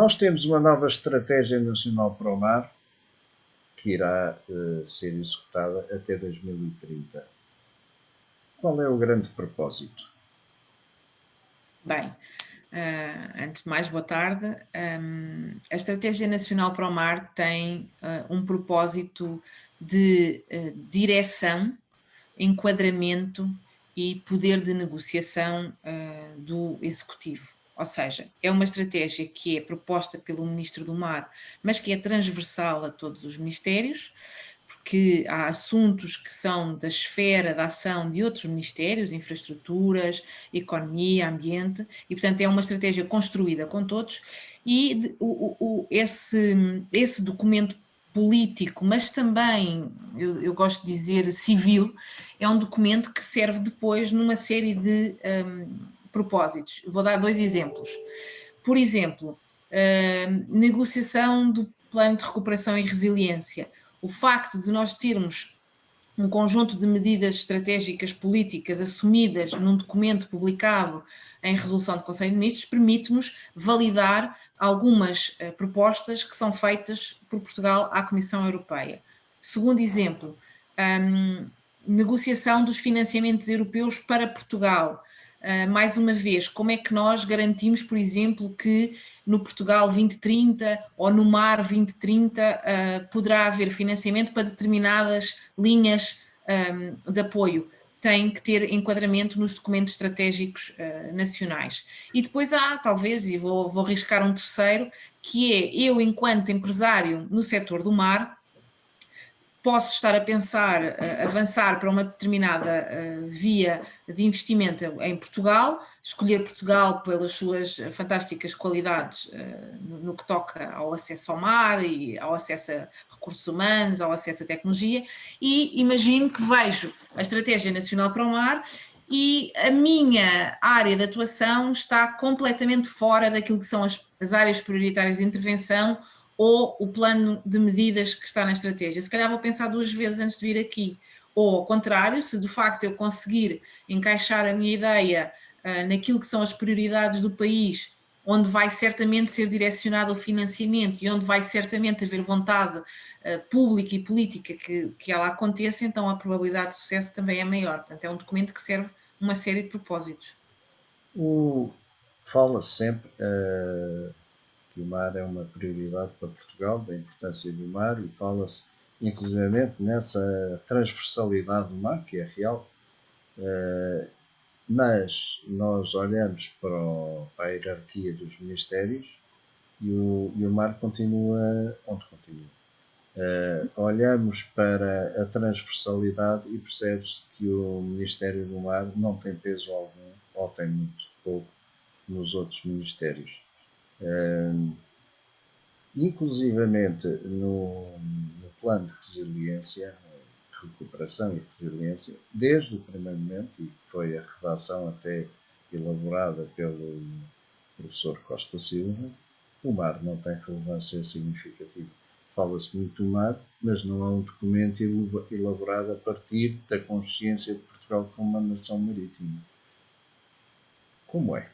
Nós temos uma nova estratégia nacional para o mar que irá ser executada até 2030. Qual é o grande propósito? Bem, antes de mais, boa tarde. A Estratégia Nacional para o Mar tem um propósito de direção, enquadramento e poder de negociação do Executivo. Ou seja, é uma estratégia que é proposta pelo Ministro do Mar, mas que é transversal a todos os ministérios, porque há assuntos que são da esfera de ação de outros ministérios, infraestruturas, economia, ambiente, e portanto é uma estratégia construída com todos, e esse documento político, mas também, eu gosto de dizer, civil, é um documento que serve depois numa série de propósitos. Vou dar 2 exemplos. Por exemplo, negociação do Plano de Recuperação e Resiliência. O facto de nós termos um conjunto de medidas estratégicas políticas assumidas num documento publicado em resolução do Conselho de Ministros permite-nos validar algumas propostas que são feitas por Portugal à Comissão Europeia. Segundo exemplo, negociação dos financiamentos europeus para Portugal. Mais uma vez, como é que nós garantimos, por exemplo, que no Portugal 2030 ou no Mar 2030 poderá haver financiamento para determinadas linhas de apoio? Tem que ter enquadramento nos documentos estratégicos nacionais. E depois há, talvez, e vou arriscar um terceiro, que é eu, enquanto empresário no setor do mar, posso estar a pensar, avançar para uma determinada via de investimento em Portugal, escolher Portugal pelas suas fantásticas qualidades no que toca ao acesso ao mar e ao acesso a recursos humanos, ao acesso à tecnologia, e imagino que vejo a Estratégia Nacional para o Mar e a minha área de atuação está completamente fora daquilo que são as áreas prioritárias de intervenção ou o plano de medidas que está na estratégia. Se calhar vou pensar 2 vezes antes de vir aqui. Ou, ao contrário, se de facto eu conseguir encaixar a minha ideia naquilo que são as prioridades do país, onde vai certamente ser direcionado o financiamento e onde vai certamente haver vontade pública e política que ela aconteça, então a probabilidade de sucesso também é maior. Portanto, é um documento que serve uma série de propósitos. Fala-se sempre que o mar é uma prioridade para Portugal, da importância do mar, e fala-se inclusivamente nessa transversalidade do mar, que é real, mas nós olhamos para a hierarquia dos ministérios e o mar continua onde continua. Olhamos para a transversalidade e percebe-se que o Ministério do Mar não tem peso algum, ou tem muito pouco, nos outros ministérios. Inclusivamente no plano de resiliência, recuperação e resiliência, desde o primeiro momento, e foi a redação até elaborada pelo professor Costa Silva, o mar não tem relevância significativa. Fala-se muito do mar, mas não há um documento elaborado a partir da consciência de Portugal como uma nação marítima. Como é?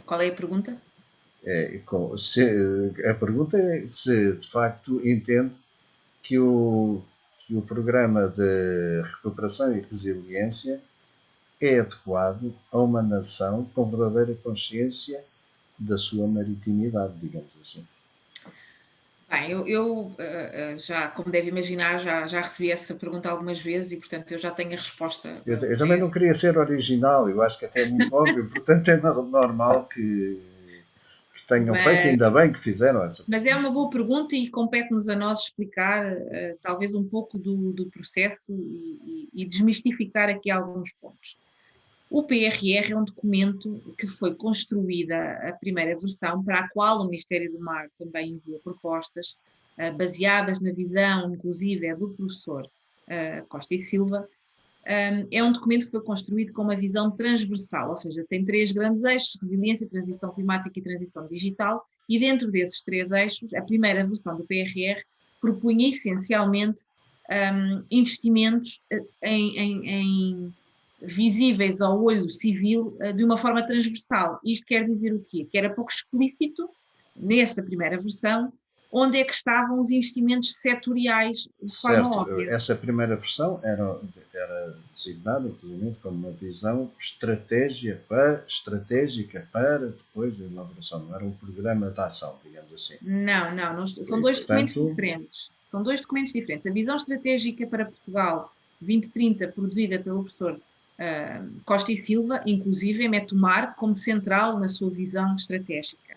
Qual é a pergunta? A pergunta é se de facto entende que o programa de recuperação e resiliência é adequado a uma nação com verdadeira consciência da sua maritimidade, digamos assim. Bem, eu já, como deve imaginar, já recebi essa pergunta algumas vezes e, portanto, eu já tenho a resposta. Eu também não queria ser original, eu acho que até é muito óbvio, portanto é normal que tenham feito, ainda bem que fizeram essa pergunta. Mas é uma boa pergunta e compete-nos a nós explicar talvez um pouco do processo e desmistificar aqui alguns pontos. O PRR é um documento que foi construída, a primeira versão, para a qual o Ministério do Mar também enviou propostas, baseadas na visão, inclusive, do professor Costa e Silva. É um documento que foi construído com uma visão transversal, ou seja, tem 3 grandes eixos: resiliência, transição climática e transição digital, e dentro desses 3 eixos, a primeira versão do PRR propunha essencialmente investimentos em visíveis ao olho civil de uma forma transversal. Isto quer dizer o quê? Que era pouco explícito, nessa primeira versão, onde é que estavam os investimentos setoriais de forma óbvia. Essa primeira versão era designada, inclusive, como uma visão estratégica para depois da elaboração. Não era um programa de ação, digamos assim. Não são dois documentos diferentes. São dois documentos diferentes. A visão estratégica para Portugal 2030, produzida pelo professor Costa e Silva, inclusive, mete o mar como central na sua visão estratégica.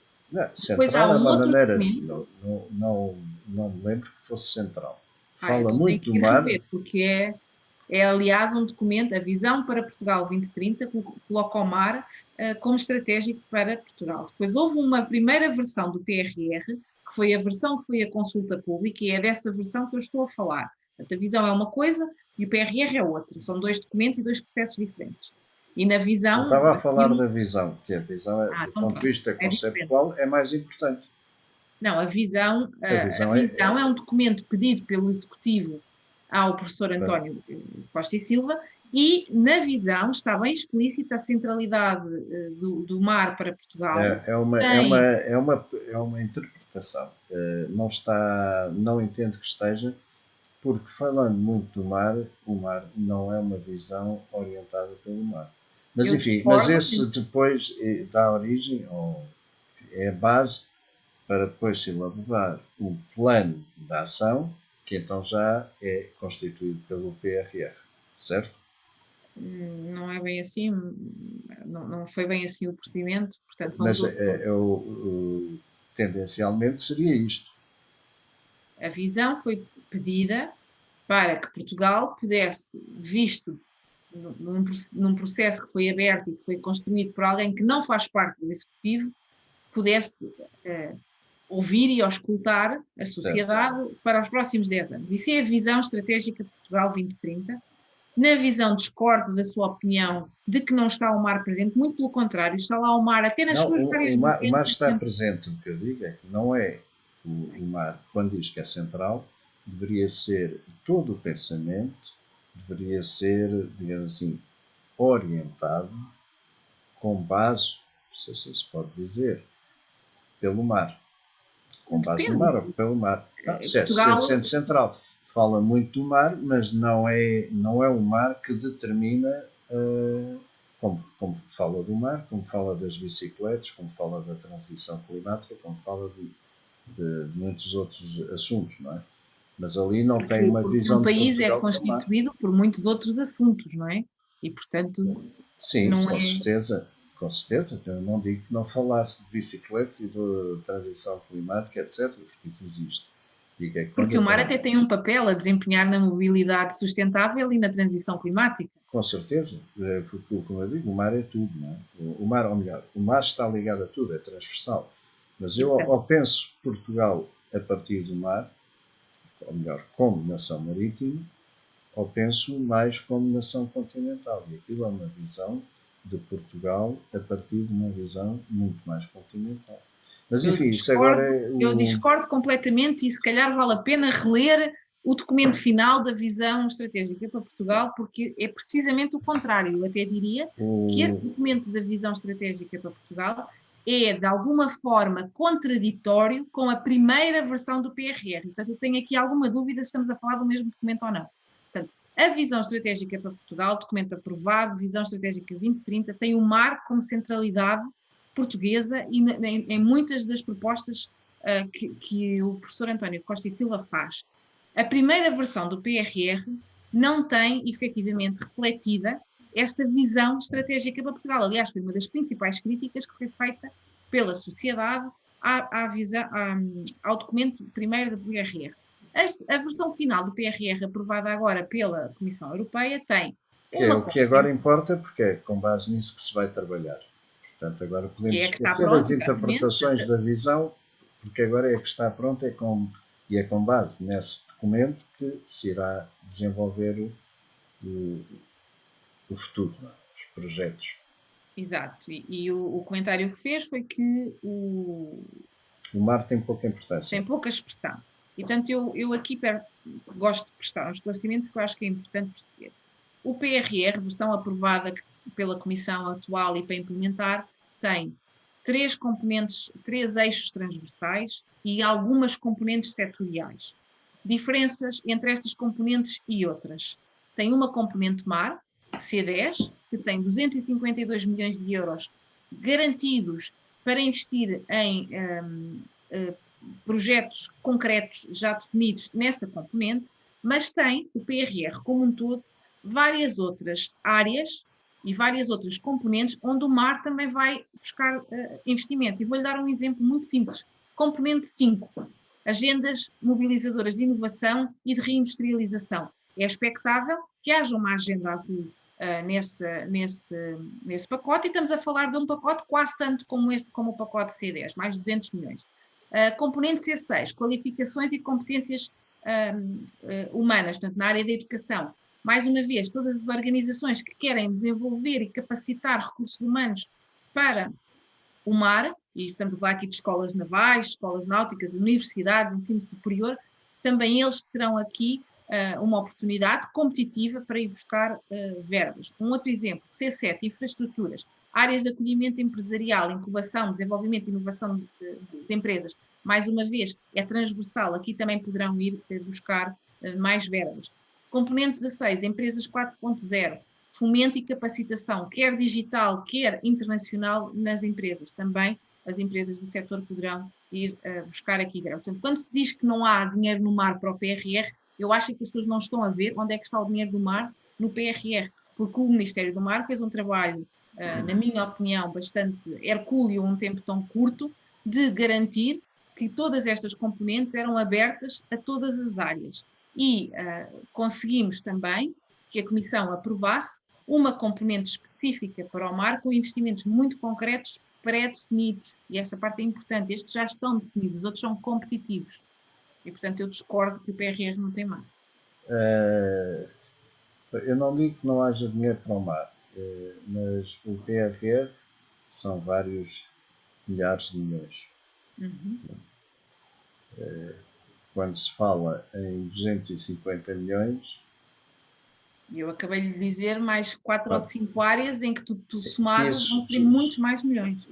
Central é uma maneira, não me lembro que fosse central. Fala então muito do mar. Rever, porque aliás, um documento, a visão para Portugal 2030, coloca o mar como estratégico para Portugal. Depois houve uma primeira versão do PRR, que foi a versão que foi a consulta pública, e é dessa versão que eu estou a falar. A visão é uma coisa e o PRR é outra. São dois documentos e dois processos diferentes. E na visão... Eu estava a falar da visão, que a visão, do ponto de vista conceptual, é mais importante. Não, a visão é um documento pedido pelo Executivo ao professor António Costa e Silva, e na visão está bem explícita a centralidade do mar para Portugal. É uma interpretação. Não entendo que esteja, porque falando muito do mar, o mar não é uma visão orientada pelo mar. Mas enfim, esse depois dá origem, ou é a base para depois se elaborar o plano de ação, que então já é constituído pelo PRR, certo? Não é bem assim, não foi bem assim o procedimento, portanto... Mas tendencialmente seria isto. A visão foi pedida para que Portugal pudesse, visto num processo que foi aberto e que foi construído por alguém que não faz parte do Executivo, pudesse ouvir e auscultar a sociedade para os próximos 10 anos. Isso é a visão estratégica de Portugal 2030. Na visão, discordo da sua opinião de que não está o mar presente, muito pelo contrário, está lá o mar até nas suas várias... O mar está presente, o que eu digo é que não é o mar, quando diz que é central, deveria ser todo o pensamento, deveria ser, digamos assim, orientado com base, não sei se se pode dizer, pelo mar. Com base no mar ou pelo mar. Sendo central. Fala muito do mar, mas não é o mar que determina, como fala do mar, como fala das bicicletas, como fala da transição climática, como fala de muitos outros assuntos, não é? Mas ali não tem uma visão de Portugal. O país é constituído por muitos outros assuntos, não é? E, portanto... Sim, com certeza. Eu não digo que não falasse de bicicletas e de transição climática, etc., porque isso existe. Porque o mar até tem um papel a desempenhar na mobilidade sustentável e na transição climática. Com certeza, porque, como eu digo, o mar é tudo, não é? O mar, ou melhor, o mar está ligado a tudo, é transversal. Mas eu, ao penso Portugal a partir do mar, ou melhor, como nação marítima, ou penso mais como nação continental. E aquilo é uma visão de Portugal a partir de uma visão muito mais continental. Mas enfim, isso agora é... Eu discordo completamente e se calhar vale a pena reler o documento final da visão estratégica para Portugal, porque é precisamente o contrário. Eu até diria que esse documento da visão estratégica para Portugal é, de alguma forma, contraditório com a primeira versão do PRR. Portanto, eu tenho aqui alguma dúvida se estamos a falar do mesmo documento ou não. Portanto, a visão estratégica para Portugal, documento aprovado, visão estratégica 2030, tem o mar como centralidade portuguesa e em muitas das propostas que o professor António Costa e Silva faz. A primeira versão do PRR não tem, efetivamente, refletida esta visão estratégica para Portugal. Aliás, foi uma das principais críticas que foi feita pela sociedade ao documento primeiro do PRR. A versão final do PRR, aprovada agora pela Comissão Europeia, tem... O que agora importa, porque é com base nisso que se vai trabalhar. Portanto, agora podemos esquecer as interpretações da visão, porque agora é que está pronto, e é com base nesse documento que se irá desenvolver o futuro, os projetos. Exato, e o comentário que fez foi que o mar tem pouca importância. Tem pouca expressão. E, portanto, eu aqui gosto de prestar um esclarecimento porque eu acho que é importante perceber. O PRR, versão aprovada pela Comissão atual e para implementar, tem 3 componentes, 3 eixos transversais e algumas componentes setoriais. Diferenças entre estas componentes e outras. Tem uma componente mar, C10, que tem 252 milhões de euros garantidos para investir em projetos concretos já definidos nessa componente, mas tem o PRR como um todo várias outras áreas e várias outras componentes onde o mar também vai buscar investimento. E vou-lhe dar um exemplo muito simples. Componente 5, agendas mobilizadoras de inovação e de reindustrialização. É expectável que haja uma agenda azul nesse pacote, e estamos a falar de um pacote quase tanto como o pacote C10, mais 200 milhões. Componente C6, qualificações e competências humanas, portanto, na área da educação. Mais uma vez, todas as organizações que querem desenvolver e capacitar recursos humanos para o mar, e estamos a falar aqui de escolas navais, escolas náuticas, universidades, ensino superior, também eles terão aqui uma oportunidade competitiva para ir buscar verbas. Um outro exemplo, C7, infraestruturas, áreas de acolhimento empresarial, incubação, desenvolvimento e inovação de empresas. Mais uma vez, é transversal, aqui também poderão ir buscar mais verbas. Componente 16, empresas 4.0, fomento e capacitação, quer digital, quer internacional nas empresas. Também as empresas do setor poderão ir buscar aqui verbas. Portanto, quando se diz que não há dinheiro no mar para o PRR, eu acho que as pessoas não estão a ver onde é que está o dinheiro do mar no PRR, porque o Ministério do Mar fez um trabalho, na minha opinião, bastante hercúleo, um tempo tão curto, de garantir que todas estas componentes eram abertas a todas as áreas. E conseguimos também que a Comissão aprovasse uma componente específica para o mar, com investimentos muito concretos, pré-definidos. E esta parte é importante. Estes já estão definidos, os outros são competitivos. E, portanto, eu discordo que o PRR não tem mar. Eu não digo que não haja dinheiro para o mar, mas o PRR são vários milhares de milhões. Uhum. Quando se fala em 250 milhões... Eu acabei de dizer mais 4 ou 5 áreas em que tu somado vão ter muitos mais milhões.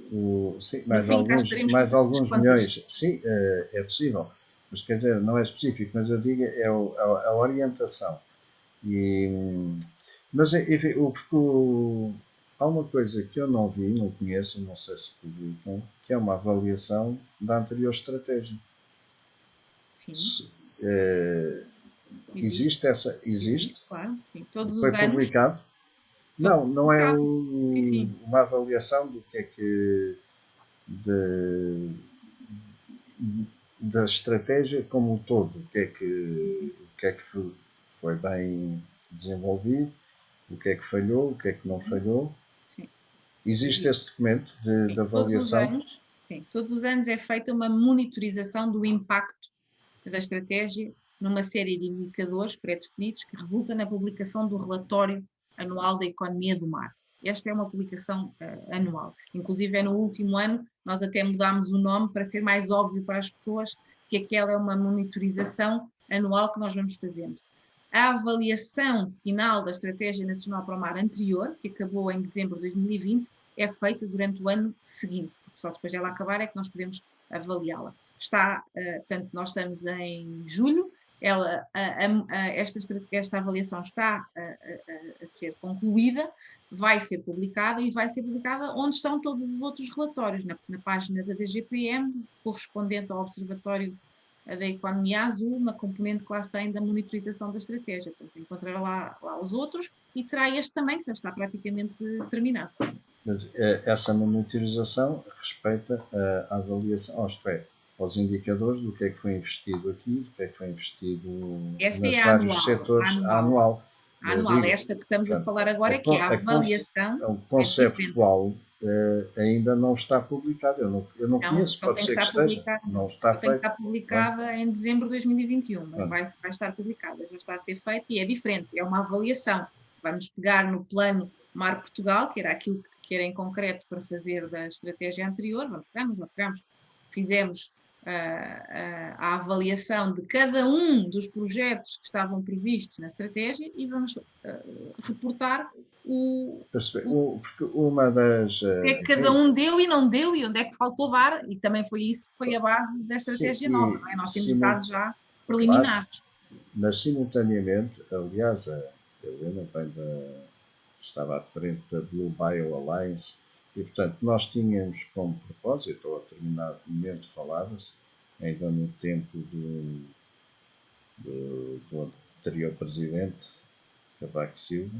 Sim, mais alguns milhões. Sim, é possível. Mas quer dizer, não é específico, mas eu digo é a orientação. Mas enfim, há uma coisa que eu não vi, não conheço, não sei se publicam, que é uma avaliação da anterior estratégia. Sim. Existe essa? Existe? Claro, sim. Todos Foi os anos. Publicado? Não é uma avaliação do que é que da estratégia como um todo, o que é que foi bem desenvolvido, o que é que falhou, o que é que não falhou. Sim. Existe esse documento de avaliação? Todos os anos é feita uma monitorização do impacto da estratégia numa série de indicadores pré-definidos que resulta na publicação do relatório anual da economia do mar. Esta é uma publicação anual. Inclusive, no último ano, nós até mudámos o nome para ser mais óbvio para as pessoas que aquela é uma monitorização anual que nós vamos fazendo. A avaliação final da Estratégia Nacional para o Mar anterior, que acabou em dezembro de 2020, é feita durante o ano seguinte, porque só depois dela acabar é que nós podemos avaliá-la. Portanto, nós estamos em julho, esta avaliação está a ser concluída, vai ser publicada e vai ser publicada onde estão todos os outros relatórios, na página da DGPM, correspondente ao Observatório da Economia Azul, na componente que lá tem da monitorização da estratégia. Portanto, encontrará lá os outros e terá este também, que já está praticamente terminado. Mas essa monitorização respeita a avaliação, isto é, aos indicadores do que é que foi investido aqui, do que é que foi investido nos vários setores, anual. Esta que estamos a falar agora, que é a avaliação. O conceptual ainda não está publicado. Eu não conheço, pode ser que esteja. Não está feito. Está publicada em dezembro de 2021, mas vai estar publicada, já está a ser feita e é diferente, é uma avaliação. Vamos pegar no plano Mar Portugal, que era aquilo que era em concreto para fazer da estratégia anterior, vamos pegar, fizemos a avaliação de cada um dos projetos que estavam previstos na estratégia e vamos reportar porque uma das... é que cada um deu e não deu e onde é que faltou dar, e também foi isso que foi a base da estratégia nova, não é? Nós temos dados já preliminares. Claro, mas simultaneamente, aliás, a Helena estava à frente da Blue Bio Alliance e, portanto, nós tínhamos como propósito, ou a determinado momento falava-se, ainda no tempo do anterior presidente, Cavaco Silva,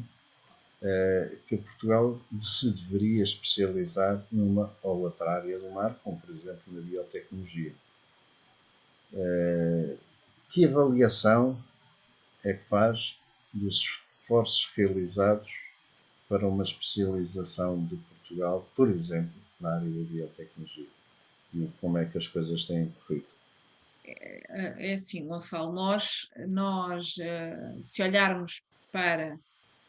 que Portugal se deveria especializar numa ou outra área do mar, como por exemplo na biotecnologia. Que avaliação é que faz dos esforços realizados para uma especialização de Portugal, por exemplo, na área da biotecnologia? E como é que as coisas têm corrido? É assim, Gonçalo, nós se olharmos para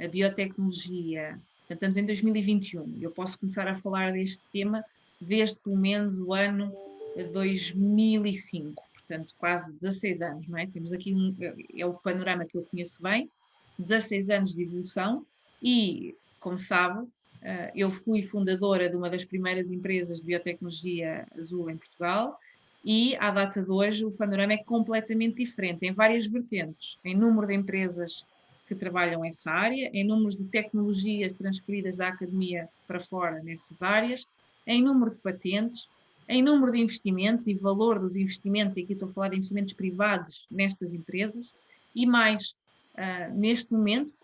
a biotecnologia, portanto, estamos em 2021, eu posso começar a falar deste tema desde pelo menos o ano 2005, portanto, quase 16 anos, não é? Temos aqui é o panorama que eu conheço bem, 16 anos de evolução e, como sabe, eu fui fundadora de uma das primeiras empresas de biotecnologia azul em Portugal e, à data de hoje, o panorama é completamente diferente, em várias vertentes, em número de empresas que trabalham nessa área, em números de tecnologias transferidas da academia para fora nessas áreas, em número de patentes, em número de investimentos e valor dos investimentos, e aqui estou a falar de investimentos privados nestas empresas, e mais, neste momento,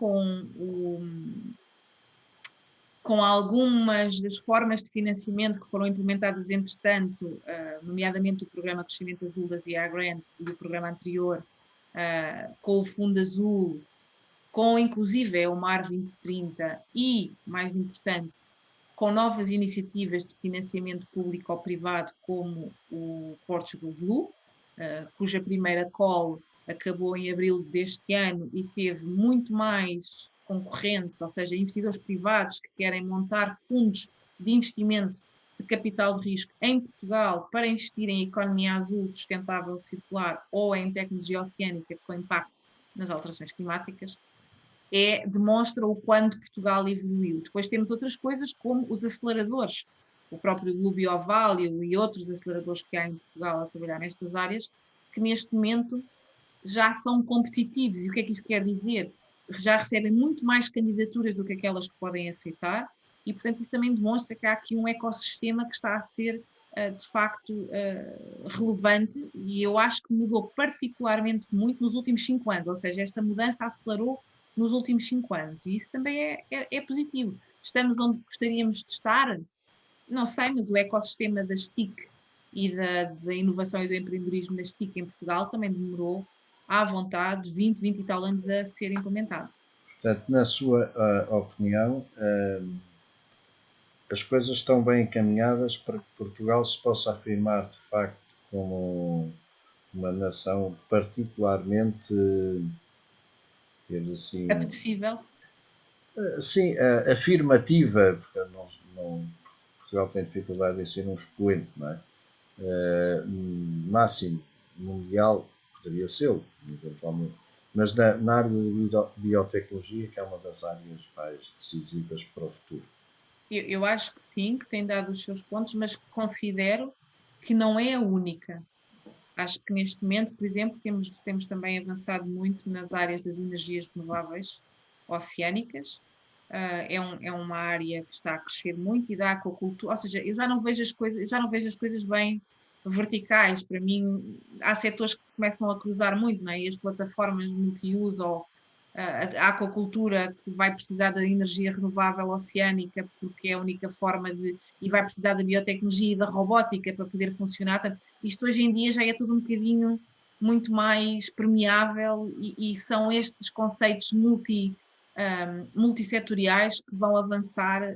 com algumas das formas de financiamento que foram implementadas entretanto, nomeadamente o Programa Crescimento Azul da ZIA Grant e o programa anterior, com o Fundo Azul, com inclusive o Mar 2030 e, mais importante, com novas iniciativas de financiamento público ou privado, como o Portugal Blue, cuja primeira call acabou em abril deste ano e teve muito mais concorrentes, ou seja, investidores privados que querem montar fundos de investimento de capital de risco em Portugal para investir em economia azul, sustentável, circular ou em tecnologia oceânica com impacto nas alterações climáticas, demonstra o quanto Portugal evoluiu. Depois temos outras coisas como os aceleradores, o próprio Globio Value e outros aceleradores que há em Portugal a trabalhar nestas áreas, que neste momento já são competitivos. E o que é que isto quer dizer? Já recebem muito mais candidaturas do que aquelas que podem aceitar e, portanto, isso também demonstra que há aqui um ecossistema que está a ser, de facto, relevante e eu acho que mudou particularmente muito nos últimos 5 anos, ou seja, esta mudança acelerou nos últimos 5 anos e isso também é positivo. Estamos onde gostaríamos de estar? Não sei, mas o ecossistema das TIC e da inovação e do empreendedorismo nas TIC em Portugal também demorou à vontade 20 e tal anos a ser implementado. Portanto, na sua opinião, as coisas estão bem encaminhadas para que Portugal se possa afirmar, de facto, como uma nação particularmente, assim, apetecível? Sim, afirmativa, porque Portugal tem dificuldade em ser um expoente, não é? Máximo mundial poderia ser, eventualmente, mas na área da biotecnologia, que é uma das áreas mais decisivas para o futuro. Eu acho que sim, que tem dado os seus pontos, mas considero que não é a única. Acho que neste momento, por exemplo, temos também avançado muito nas áreas das energias renováveis oceânicas. É uma área que está a crescer muito e da aquacultura, ou seja, eu já não vejo as coisas bem verticais. Para mim, há setores que se começam a cruzar muito, não é? E as plataformas multiuso ou a aquacultura que vai precisar da energia renovável oceânica porque é a única forma e vai precisar da biotecnologia e da robótica para poder funcionar. Portanto, isto hoje em dia já é tudo um bocadinho muito mais permeável e são estes conceitos multissetoriais que vão avançar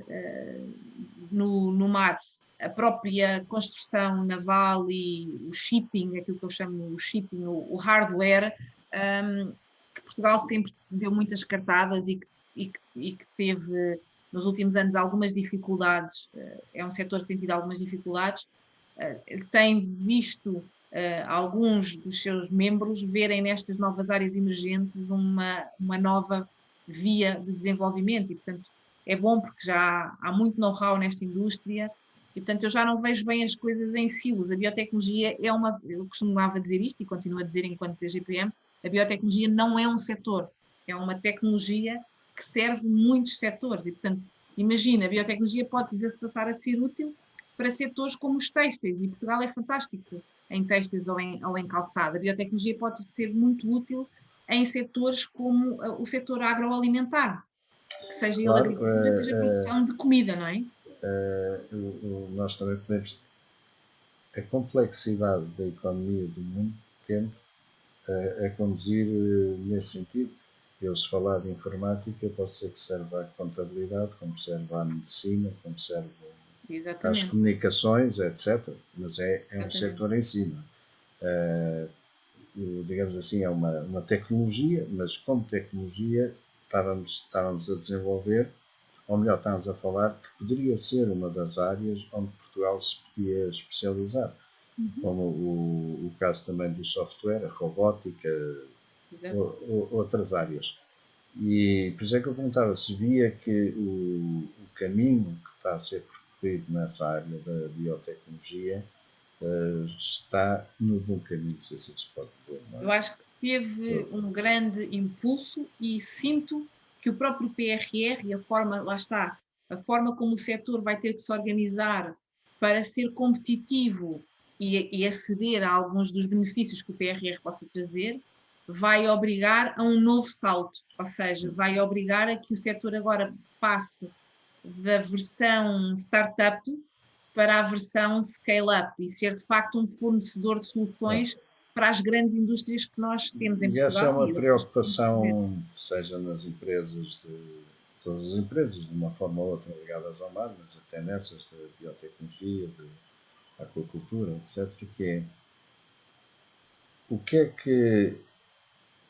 no mar. A própria construção naval e o shipping, aquilo que eu chamo o shipping, o hardware, que Portugal sempre deu muitas cartadas e que teve nos últimos anos algumas dificuldades, é um setor que tem tido algumas dificuldades, tem visto alguns dos seus membros verem nestas novas áreas emergentes uma nova via de desenvolvimento e, portanto, é bom porque já há muito know-how nesta indústria e, portanto, eu já não vejo bem as coisas em silos. A biotecnologia é eu costumava dizer isto e continuo a dizer enquanto DGPM, a biotecnologia não é um setor, é uma tecnologia que serve muitos setores e, portanto, imagina, a biotecnologia pode ver-se passar a ser útil para setores como os têxteis e Portugal é fantástico em têxteis ou em calçado. A biotecnologia pode ser muito útil em setores como o setor agroalimentar, que seja ele Claro, agricultura, seja produção de comida, não é? Nós também podemos. A complexidade da economia do mundo tende a conduzir nesse sentido. Eu, se falar de informática, pode ser que serva à contabilidade, como serve à medicina, como serve às comunicações, etc. Mas é um setor em si. Digamos assim, é uma tecnologia, mas como tecnologia estávamos a desenvolver, ou melhor, estávamos a falar que poderia ser uma das áreas onde Portugal se podia especializar, como o caso também do software, a robótica, outras áreas. E por isso é que eu perguntava se via que o caminho que está a ser percorrido nessa área da biotecnologia está no bom caminho, se assim se pode dizer. Não é? Eu acho que teve um grande impulso e sinto que o próprio PRR e a forma, lá está, a forma como o setor vai ter que se organizar para ser competitivo e aceder a alguns dos benefícios que o PRR possa trazer, vai obrigar a um novo salto, ou seja, vai obrigar a que o setor agora passe da versão startup para a versão scale-up e ser de facto um fornecedor de soluções para as grandes indústrias que nós temos em Portugal. E essa é uma preocupação, seja nas empresas, todas as empresas, de uma forma ou outra ligadas ao mar, mas até nessas de biotecnologia, de aquacultura, etc., que é o que é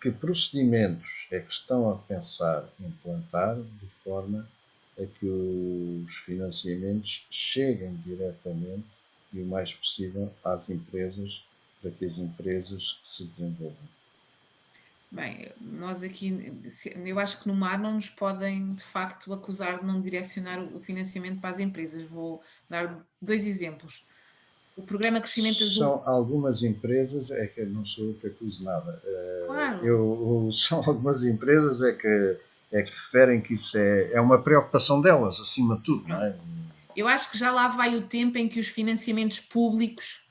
que procedimentos é que estão a pensar implantar de forma a que os financiamentos cheguem diretamente e o mais possível às empresas, para que as empresas se desenvolvam. Bem, nós aqui, eu acho que no mar não nos podem, de facto, acusar de não direcionar o financiamento para as empresas. Vou dar 2 exemplos. O programa Crescimento Azul. São algumas empresas, é que não sou eu que acuso nada. Claro. São algumas empresas é que referem que isso é uma preocupação delas, acima de tudo, não é? Eu acho que já lá vai o tempo em que os financiamentos públicos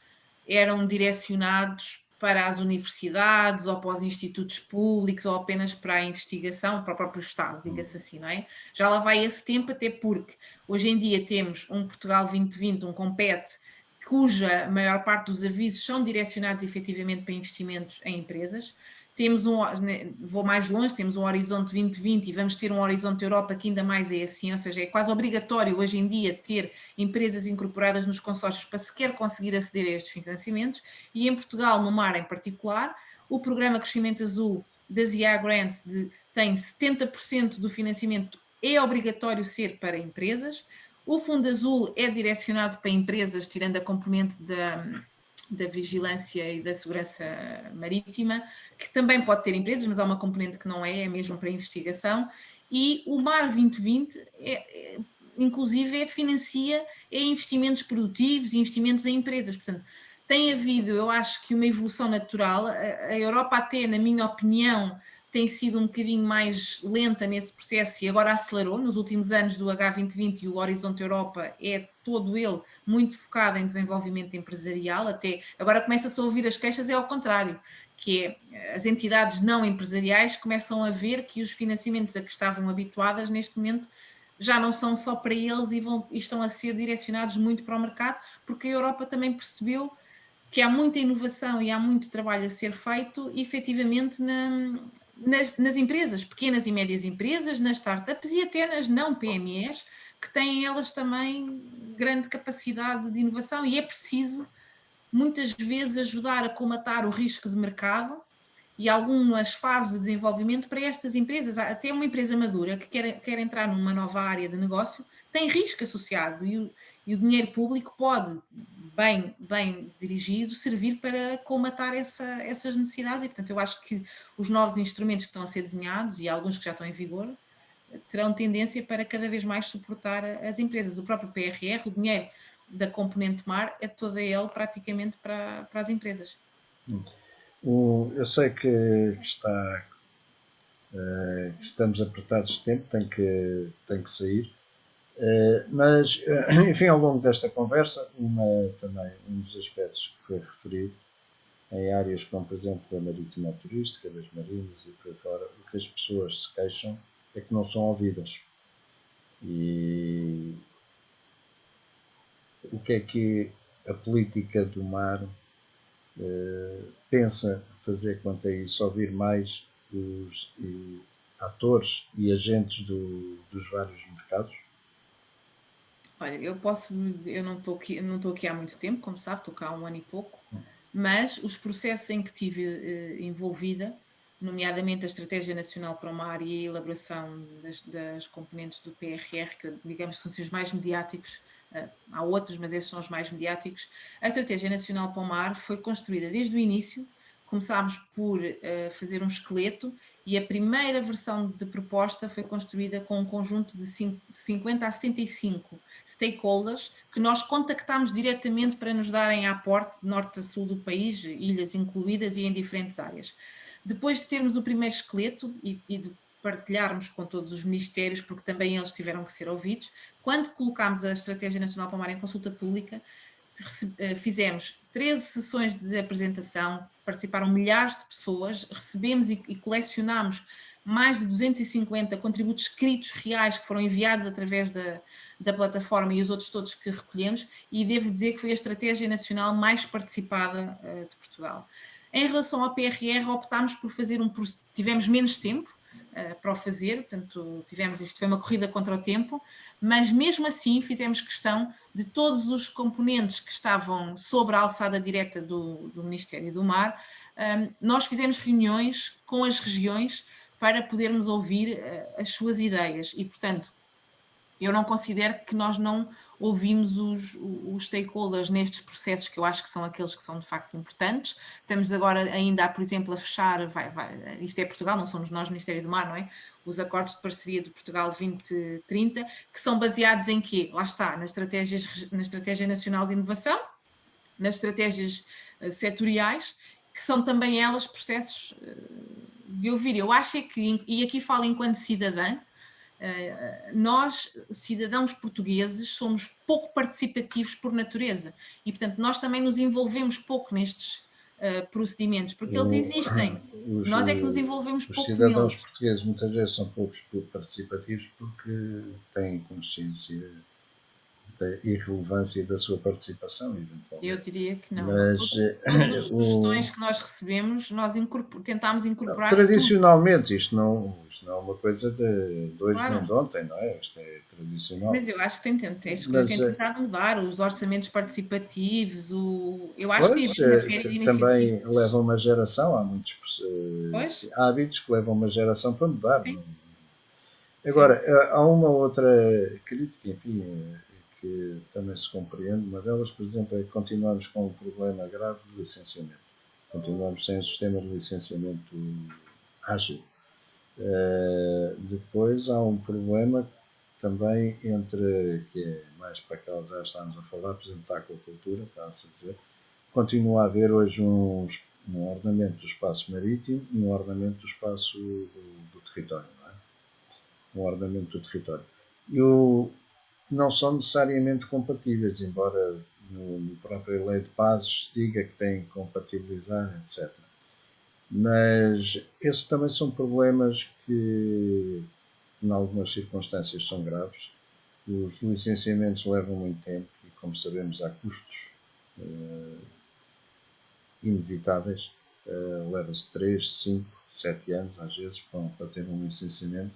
eram direcionados para as universidades ou para os institutos públicos ou apenas para a investigação, para o próprio Estado, diga-se assim, não é? Já lá vai esse tempo, até porque hoje em dia temos um Portugal 2020, um Compete, cuja maior parte dos avisos são direcionados efetivamente para investimentos em empresas. Temos vou mais longe, temos um Horizonte 2020 e vamos ter um Horizonte Europa que ainda mais é assim, ou seja, é quase obrigatório hoje em dia ter empresas incorporadas nos consórcios para sequer conseguir aceder a estes financiamentos e em Portugal, no mar em particular, o programa Crescimento Azul das IA Grants tem 70% do financiamento é obrigatório ser para empresas, o Fundo Azul é direcionado para empresas, tirando a componente da vigilância e da segurança marítima, que também pode ter empresas, mas há uma componente que não é mesmo para investigação, e o Mar 2020 inclusive financia investimentos produtivos e investimentos em empresas, portanto, tem havido, eu acho que uma evolução natural, a Europa até, na minha opinião, tem sido um bocadinho mais lenta nesse processo e agora acelerou. Nos últimos anos do H2020 e o Horizonte Europa é todo ele muito focado em desenvolvimento empresarial, até agora começa-se a ouvir as queixas, é ao contrário, que é as entidades não empresariais começam a ver que os financiamentos a que estavam habituadas neste momento já não são só para eles e estão a ser direcionados muito para o mercado, porque a Europa também percebeu que há muita inovação e há muito trabalho a ser feito efetivamente nas empresas, pequenas e médias empresas, nas startups e até nas não PMEs, que têm elas também grande capacidade de inovação e é preciso muitas vezes ajudar a colmatar o risco de mercado e algumas fases de desenvolvimento para estas empresas. Até uma empresa madura que quer entrar numa nova área de negócio tem risco associado e o dinheiro público pode, bem dirigido, servir para colmatar essas necessidades. E, portanto, eu acho que os novos instrumentos que estão a ser desenhados, e alguns que já estão em vigor, terão tendência para cada vez mais suportar as empresas. O próprio PRR, o dinheiro da componente mar, é todo ele praticamente para as empresas. Eu sei que estamos apertados de tempo, tenho que sair. Mas, enfim, ao longo desta conversa, também um dos aspectos que foi referido em áreas como, por exemplo, a marítima turística, das marinas e por aí fora, o que as pessoas se queixam é que não são ouvidas. E o que é que a política do mar pensa fazer quanto a isso, ouvir mais os atores e agentes dos vários mercados? Olha, eu não estou aqui há muito tempo, como sabe, estou cá há 1 ano e pouco, mas os processos em que estive envolvida, nomeadamente a Estratégia Nacional para o Mar e a elaboração das componentes do PRR, que digamos são os mais mediáticos, há outros, mas esses são os mais mediáticos. A Estratégia Nacional para o Mar foi construída desde o início. Começámos por fazer um esqueleto e a primeira versão de proposta foi construída com um conjunto de 50 a 75 stakeholders que nós contactámos diretamente para nos darem aporte de norte a sul do país, ilhas incluídas e em diferentes áreas. Depois de termos o primeiro esqueleto e de partilharmos com todos os ministérios, porque também eles tiveram que ser ouvidos, quando colocámos a Estratégia Nacional para o Mar em consulta pública, fizemos 13 sessões de apresentação, participaram milhares de pessoas, recebemos e colecionámos mais de 250 contributos escritos reais que foram enviados através da plataforma e os outros todos que recolhemos, e devo dizer que foi a estratégia nacional mais participada de Portugal. Em relação ao PRR, optámos por fazer tivemos menos tempo para o fazer, portanto, isto foi uma corrida contra o tempo, mas mesmo assim fizemos questão de todos os componentes que estavam sobre a alçada direta do Ministério do Mar, nós fizemos reuniões com as regiões para podermos ouvir as suas ideias e, portanto, eu não considero que nós não ouvimos os stakeholders nestes processos, que eu acho que são aqueles que são de facto importantes. Estamos agora ainda, por exemplo, a fechar, isto é Portugal, não somos nós, Ministério do Mar, não é? Os acordos de parceria do Portugal 2030, que são baseados em quê? Lá está, na Estratégia Nacional de Inovação, nas estratégias setoriais, que são também elas processos de ouvir. Eu acho e aqui falo enquanto cidadã, nós, cidadãos portugueses, somos pouco participativos por natureza e, portanto, nós também nos envolvemos pouco nestes procedimentos, porque eles existem. Nós é que nos envolvemos Os pouco cidadãos neles. portugueses muitas vezes são poucos participativos porque têm consciência da irrelevância da sua participação, eventualmente. Eu diria que não. Mas Todas as sugestões que nós recebemos, nós tentámos incorporar tradicionalmente, isto não é uma coisa de hoje claro. nem de ontem, não é? Isto é tradicional. Mas eu acho que as coisas têm tentado mudar, os orçamentos participativos, eu acho que tem havido uma série de iniciativas. Também leva uma geração, há muitos hábitos que levam uma geração para mudar. Agora, há uma outra crítica, enfim, que também se compreende. Uma delas, por exemplo, é que continuamos com um problema grave de licenciamento. Continuamos sem um sistema de licenciamento ágil. Depois há um problema também que é mais para aquelas áreas que estamos a falar, por exemplo, da aquacultura, está-se a dizer. Continua a haver hoje um ordenamento do espaço marítimo e um ordenamento do espaço do território, não é? Um ordenamento do território. Não são necessariamente compatíveis, embora no próprio lei de bases se diga que tem que compatibilizar, etc. Mas esses também são problemas que, em algumas circunstâncias, são graves. Os licenciamentos levam muito tempo e, como sabemos, há custos inevitáveis. Leva-se 3, 5, 7 anos, às vezes, para ter um licenciamento.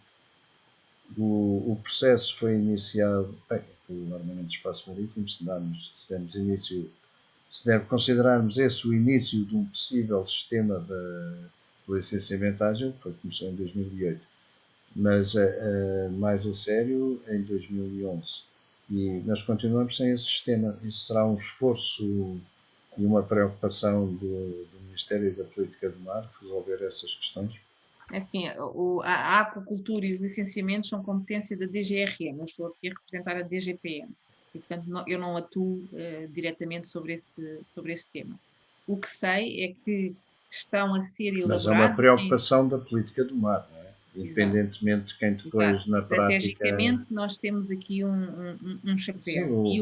O processo foi iniciado pelo Ordenamento do Espaço Marítimo. Se deve considerarmos esse o início de um possível sistema de licenciamento ágil, que começou em 2008. Mas, mais a sério, em 2011, Mas continuamos sem esse sistema. Isso será um esforço e uma preocupação do Ministério da Política do Mar resolver essas questões? Assim, a aquacultura e os licenciamentos são competência da DGRM, eu estou aqui a representar a DGPM, e portanto eu não atuo diretamente sobre esse tema. O que sei é que estão a ser elaborados... Mas é uma preocupação da política do mar, não é? Independentemente de quem depois, Exato. na prática... Estrategicamente, nós temos aqui um chapéu. Sim, E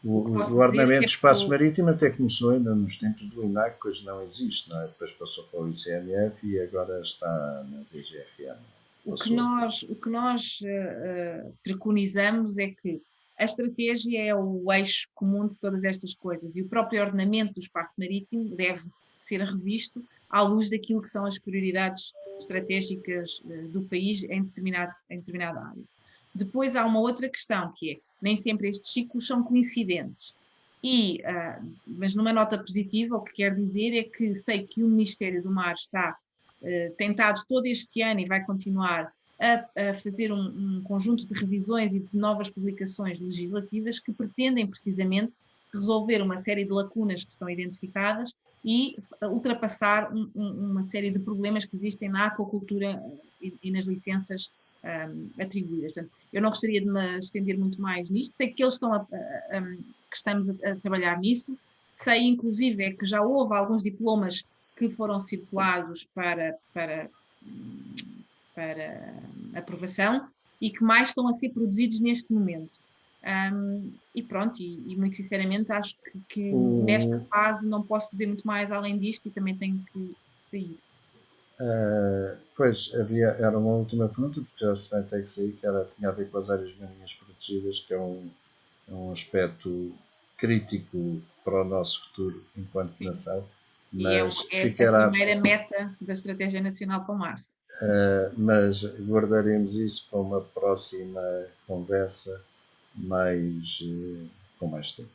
o ordenamento do espaço marítimo até começou ainda nos tempos do INAC, hoje não existe, não é? Depois passou para o ICNF e agora está na DGRM. O que nós preconizamos é que a estratégia é o eixo comum de todas estas coisas e o próprio ordenamento do espaço marítimo deve ser revisto à luz daquilo que são as prioridades estratégicas do país em determinada área. Depois há uma outra questão que é, nem sempre estes ciclos são coincidentes. Mas numa nota positiva, o que quer dizer é que sei que o Ministério do Mar está tentado todo este ano e vai continuar a fazer um conjunto de revisões e de novas publicações legislativas que pretendem precisamente resolver uma série de lacunas que estão identificadas e ultrapassar uma série de problemas que existem na aquacultura e nas licenças atribuídas. Portanto, eu não gostaria de me estender muito mais nisto, sei que eles que estamos a trabalhar nisso, sei inclusive é que já houve alguns diplomas que foram circulados para aprovação e que mais estão a ser produzidos neste momento. E pronto, e muito sinceramente acho que nesta fase não posso dizer muito mais além disto e também tenho que sair. Pois, era uma última pergunta, porque já se vai ter que sair, que tinha a ver com as áreas marinhas protegidas, que é um aspecto crítico para o nosso futuro enquanto nação. Mas é a primeira meta da Estratégia Nacional para o Mar. Mas guardaremos isso para uma próxima conversa com mais tempo.